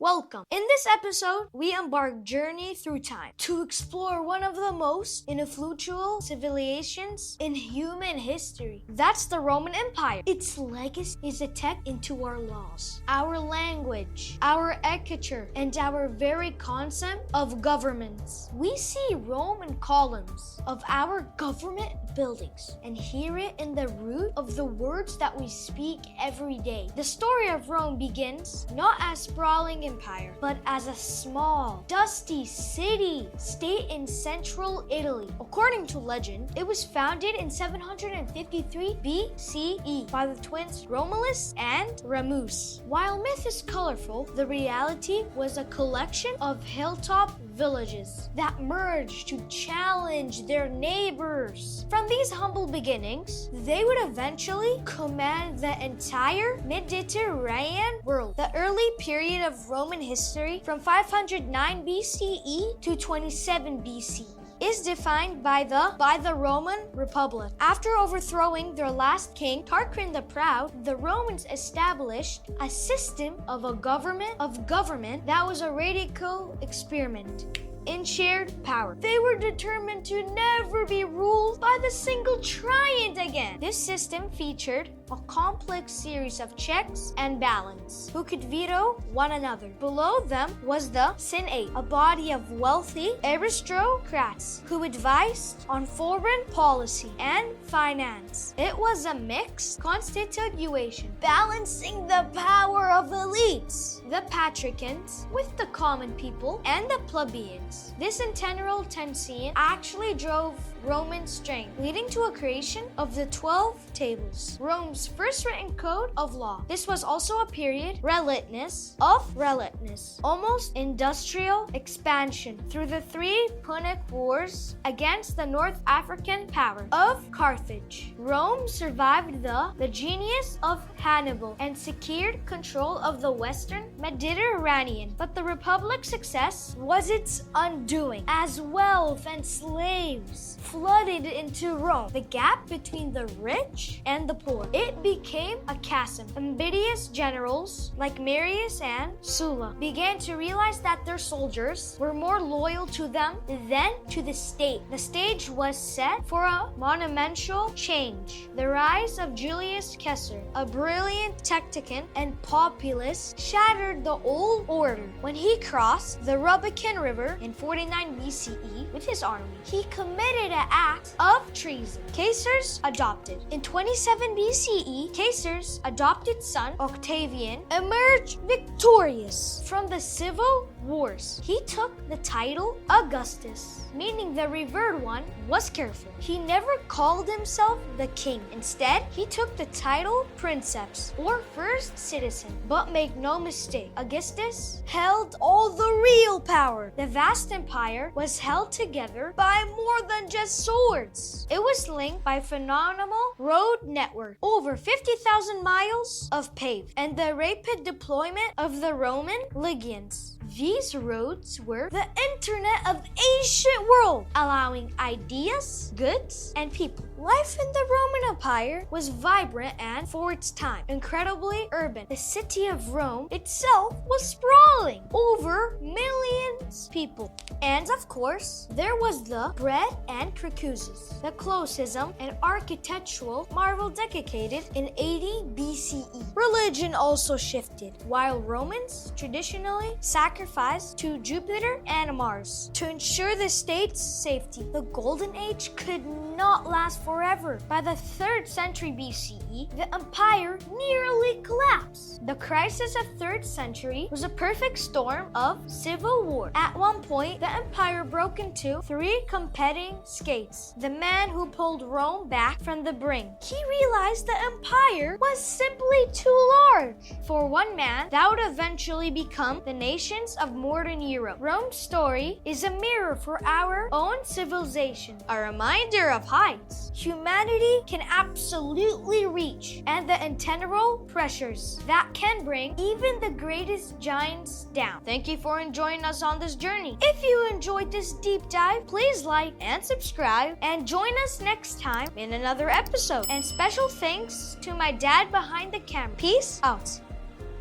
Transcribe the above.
Welcome! In this episode, we embark journey through time to explore one of the most influential civilizations in human history. That's the Roman Empire. Its legacy is etched into our laws, our language, our architecture, and our very concept of governments. We see Roman columns of our government buildings and hear it in the root of the words that we speak every day. The story of Rome begins not as sprawling empire, but as a small, dusty city-state in central Italy. According to legend, it was founded in 753 BCE by the twins Romulus and Remus. While myth is colorful, the reality was a collection of hilltop villages that merged to challenge their neighbors. From these humble beginnings, they would eventually command the entire Mediterranean world. The early period of Roman history, from 509 BCE to 27 BCE, is defined by the Roman Republic. After overthrowing their last king, Tarquin the Proud, the Romans established a system of government that was a radical experiment in shared power. They were determined to never be ruled by the single tyrant again. This system featured a complex series of checks and balance who could veto one another. Below them was the Senate, a body of wealthy aristocrats who advised on foreign policy and finance. It was a mixed constitution balancing the power of elites, the Patricians, with the common people, and the Plebeians. This internal tension actually drove Roman strength, leading to a creation of the 12 Tables, Rome's first written code of law. This was also a period of almost industrial expansion through the three Punic Wars against the North African power of Carthage. Rome survived the genius of Hannibal and secured control of the western Mediterranean, but the Republic's success was its undoing as wealth and slaves flooded into Rome. The gap between the rich and the poor, it became a chasm. Ambitious generals like Marius and Sulla began to realize that their soldiers were more loyal to them than to the state. The stage was set for a monumental change. The rise of Julius Caesar, a brilliant tactician and populist, shattered the old order. When he crossed the Rubicon River in 49 BCE with his army, he committed an act of treason. Caesar's adopted. In 27 BCE, Caesar's adopted son, Octavian, emerged victorious from the civil wars. He took the title Augustus, meaning the revered one was careful. He never called himself the king. Instead, he took the title Princeps, or first citizen. But make no mistake, Augustus held all the real power. The vast empire was held together by more than just swords. It was linked by a phenomenal road network, over 50,000 miles of paved, and the rapid deployment of the Roman legions. These roads were the internet of the ancient world, allowing ideas, goods, and people. Life in the Roman Empire was vibrant and, for its time, incredibly urban. The city of Rome itself was sprawling, over millions of people. And of course, there was the bread and crucuses, the Colosseum, an architectural marvel dedicated in 80 BCE. Religion also shifted. While Romans traditionally sacrificed to Jupiter and Mars to ensure the state's safety, the Golden Age could not last forever. By the 3rd century BCE, the empire nearly collapsed. The crisis of 3rd century was a perfect storm of civil war. At one point, the empire broke into three competing states. The man who pulled Rome back from the brink, he realized the empire was simply too large for one man that would eventually become the nations of modern Europe. Rome's story is a mirror for our own civilization, a reminder of heights humanity can absolutely reach and the internal pressures that can bring even the greatest giants down. Thank you for joining us on this journey. If you enjoyed this deep dive, please like and subscribe and join us next time in another episode. And special thanks to my dad behind the camera. Peace out.